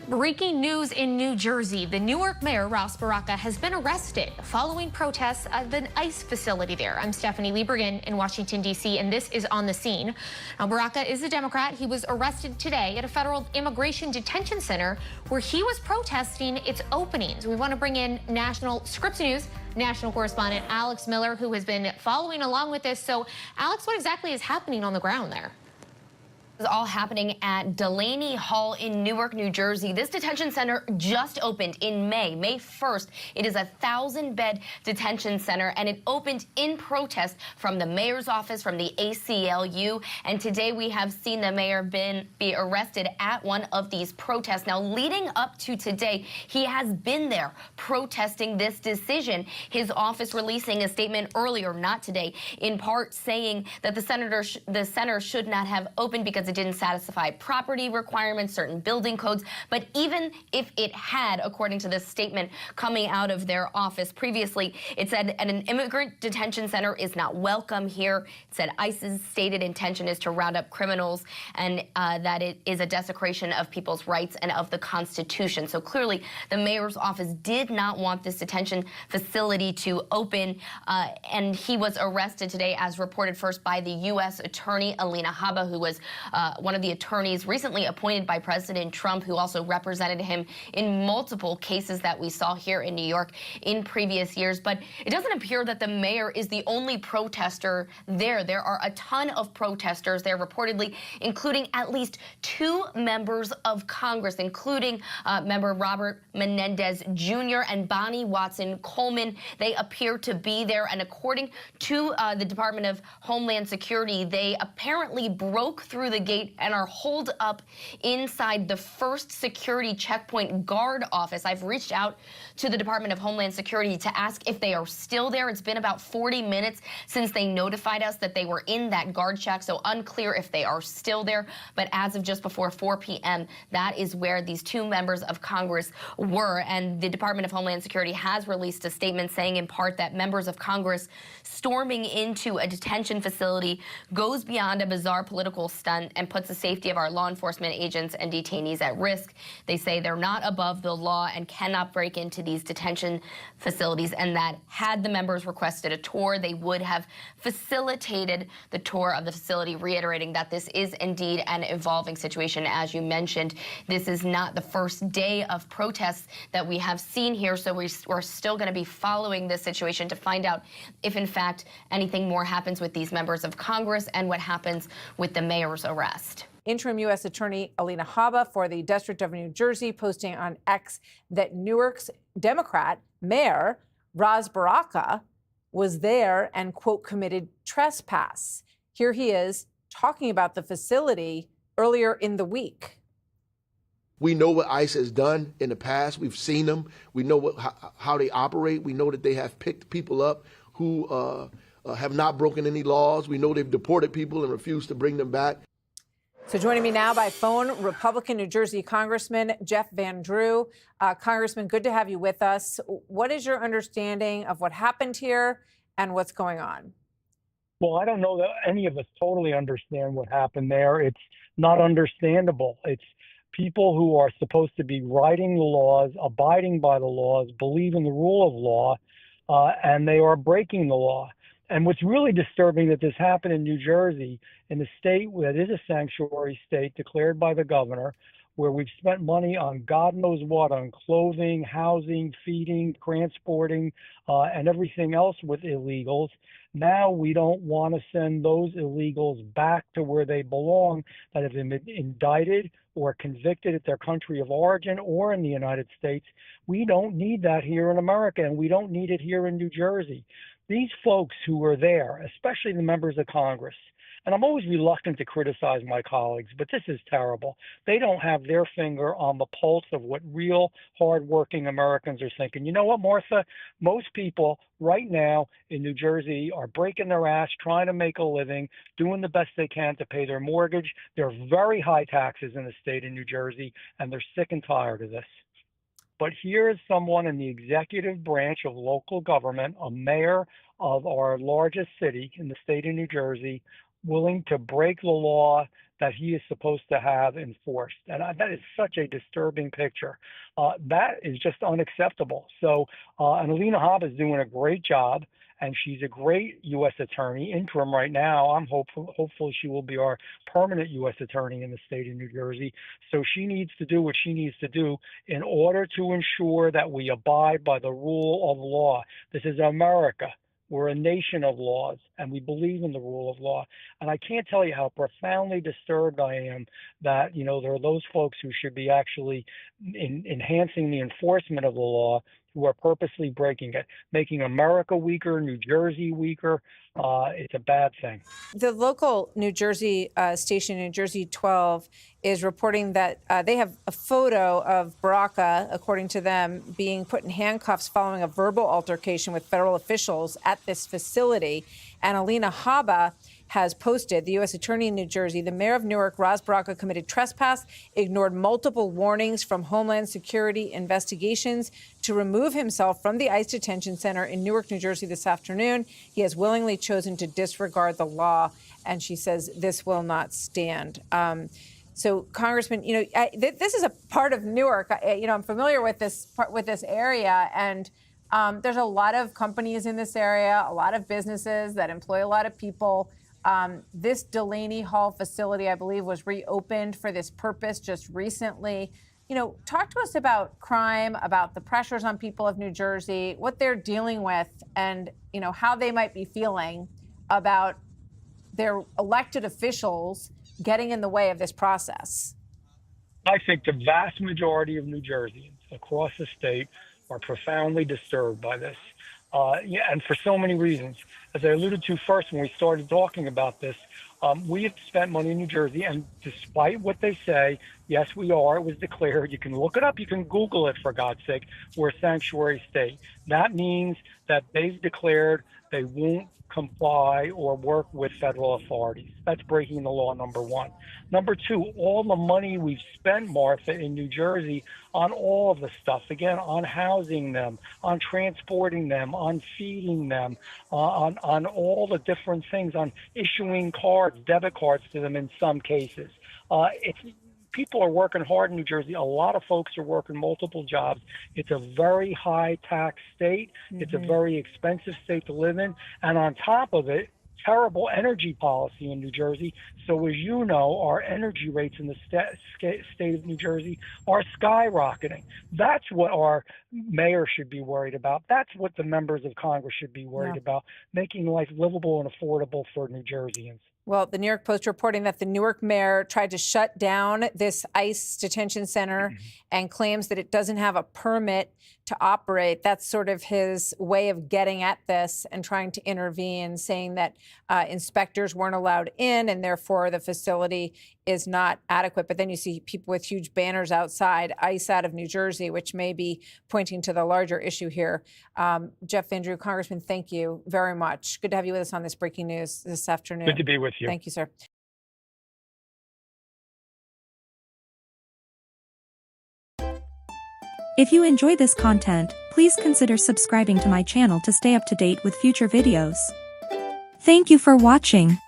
Breaking news in New Jersey. The Newark mayor, Ras Baraka, has been arrested following protests at an ICE facility there. I'm Stephanie Liebergen in Washington, D.C., and this is On the Scene. Now, Baraka is a Democrat. He was arrested today at a federal immigration detention center where he was protesting its openings. We want to bring in National Scripps News national correspondent Alex Miller, who has been following along with this. So, Alex, what exactly is happening on the ground there? This is all happening at Delaney Hall in Newark, New Jersey. This detention center just opened in May 1st. It is a 1,000-bed detention center, and it opened in protest from the mayor's office, from the ACLU. And today we have seen the mayor be arrested at one of these protests. Now, leading up to today, he has been there protesting this decision. His office releasing a statement earlier, not today, in part saying that the center should not have opened because it didn't satisfy property requirements, certain building codes. But even if it had, according to this statement coming out of their office previously, it said an immigrant detention center is not welcome here. It said ICE's stated intention is to round up criminals, and that it is a desecration of people's rights and of the Constitution. So clearly, the mayor's office did not want this detention facility to open, and he was arrested today, as reported first by the U.S. Attorney Alina Habba, who was one of the attorneys recently appointed by President Trump, who also represented him in multiple cases that we saw here in New York in previous years. But it doesn't appear that the mayor is the only protester there. There are a ton of protesters there, reportedly, including at least 2 members of Congress, including member Robert Menendez Jr. and Bonnie Watson Coleman. They appear to be there, and according to the Department of Homeland Security, they apparently broke through the gate and are holed up inside the first security checkpoint guard office. I've reached out to the Department of Homeland Security to ask if they are still there. It's been about 40 minutes since they notified us that they were in that guard shack, so unclear if they are still there. But as of just before 4 p.m., that is where these 2 members of Congress were. And the Department of Homeland Security has released a statement saying in part that members of Congress storming into a detention facility goes beyond a bizarre political stunt and puts the safety of our law enforcement agents and detainees at risk. They say they're not above the law and cannot break into these detention facilities, and that had the members requested a tour, they would have facilitated the tour of the facility, reiterating that this is indeed an evolving situation. As you mentioned, this is not the first day of protests that we have seen here, so we're still going to be following this situation to find out if, in fact, anything more happens with these members of Congress and what happens with the mayor's arrest. Interim U.S. Attorney Alina Habba for the District of New Jersey posting on X that Newark's Democrat mayor, Ras Baraka, was there and, quote, committed trespass. Here he is talking about the facility earlier in the week. We know what ICE has done in the past. We've seen them. We know how they operate. We know that they have picked people up who have not broken any laws. We know they've deported people and refused to bring them back. So joining me now by phone, Republican New Jersey Congressman Jeff Van Drew. Congressman, good to have you with us. What is your understanding of what happened here and what's going on? Well, I don't know that any of us totally understand what happened there. It's not understandable. It's people who are supposed to be writing the laws, abiding by the laws, believe in the rule of law, and they are breaking the law. And what's really disturbing that this happened in New Jersey, in the state that is a sanctuary state declared by the governor, where we've spent money on God knows what, on clothing, housing, feeding, transporting, and everything else with illegals. Now we don't want to send those illegals back to where they belong, that have been indicted or convicted at their country of origin or in the United States. We don't need that here in America, and we don't need it here in New Jersey. These folks who were there, especially the members of Congress, and I'm always reluctant to criticize my colleagues, but this is terrible. They don't have their finger on the pulse of what real hardworking Americans are thinking. You know what, Martha? Most people right now in New Jersey are breaking their ass, trying to make a living, doing the best they can to pay their mortgage. There are very high taxes in the state of New Jersey, and they're sick and tired of this. But here is someone in the executive branch of local government, a mayor of our largest city in the state of New Jersey, willing to break the law that he is supposed to have enforced. And that is such a disturbing picture. That is just unacceptable. So, and Alina Habba is doing a great job, and she's a great U.S. attorney, interim right now. I'm hopefully she will be our permanent U.S. attorney in the state of New Jersey. So she needs to do what she needs to do in order to ensure that we abide by the rule of law. This is America. We're a nation of laws, and we believe in the rule of law. And I can't tell you how profoundly disturbed I am that, there are those folks who should be actually enhancing the enforcement of the law who are purposely breaking it, making America weaker, New Jersey weaker. It's a bad thing. The local New Jersey station, New Jersey 12, is reporting that they have a photo of Baraka, according to them, being put in handcuffs following a verbal altercation with federal officials at this facility. And Alina Habba has posted, the U.S. Attorney in New Jersey, the mayor of Newark, Ras Baraka, committed trespass, ignored multiple warnings from Homeland Security investigations to remove himself from the ICE detention center in Newark, New Jersey this afternoon. He has willingly chosen to disregard the law, and she says this will not stand. So, Congressman, this is a part of Newark. I'm familiar with this area, and there's a lot of companies in this area, a lot of businesses that employ a lot of people. This Delaney Hall facility, I believe, was reopened for this purpose just recently. Talk to us about crime, about the pressures on people of New Jersey, what they're dealing with, and, how they might be feeling about their elected officials getting in the way of this process. I think the vast majority of New Jerseyans across the state are profoundly disturbed by this. And for so many reasons. As I alluded to first when we started talking about this, we have spent money in New Jersey, and despite what they say, yes, we are. It was declared. You can look it up. You can Google it, for God's sake. We're a sanctuary state. That means that they've declared they won't comply or work with federal authorities. That's breaking the law, number one. Number two, all the money we've spent, Martha, in New Jersey on all of the stuff, again, on housing them, on transporting them, on feeding them, on all the different things, on issuing cards, debit cards to them in some cases. People are working hard in New Jersey. A lot of folks are working multiple jobs. It's a very high tax state. Mm-hmm. It's a very expensive state to live in. And on top of it, terrible energy policy in New Jersey. So as you know, our energy rates in the state of New Jersey are skyrocketing. That's what our mayor should be worried about. That's what the members of Congress should be worried about, making life livable and affordable for New Jerseyans. Well, the New York Post reporting that the Newark mayor tried to shut down this ICE detention center and claims that it doesn't have a permit to operate. That's sort of his way of getting at this and trying to intervene, saying that inspectors weren't allowed in and therefore the facility is not adequate. But then you see people with huge banners outside, ICE out of New Jersey, which may be pointing to the larger issue here. Jeff Van Drew, Congressman, thank you very much. Good to have you with us on this breaking news this afternoon. Good to be with you. Thank you, sir. If you enjoy this content, please consider subscribing to my channel to stay up to date with future videos. Thank you for watching.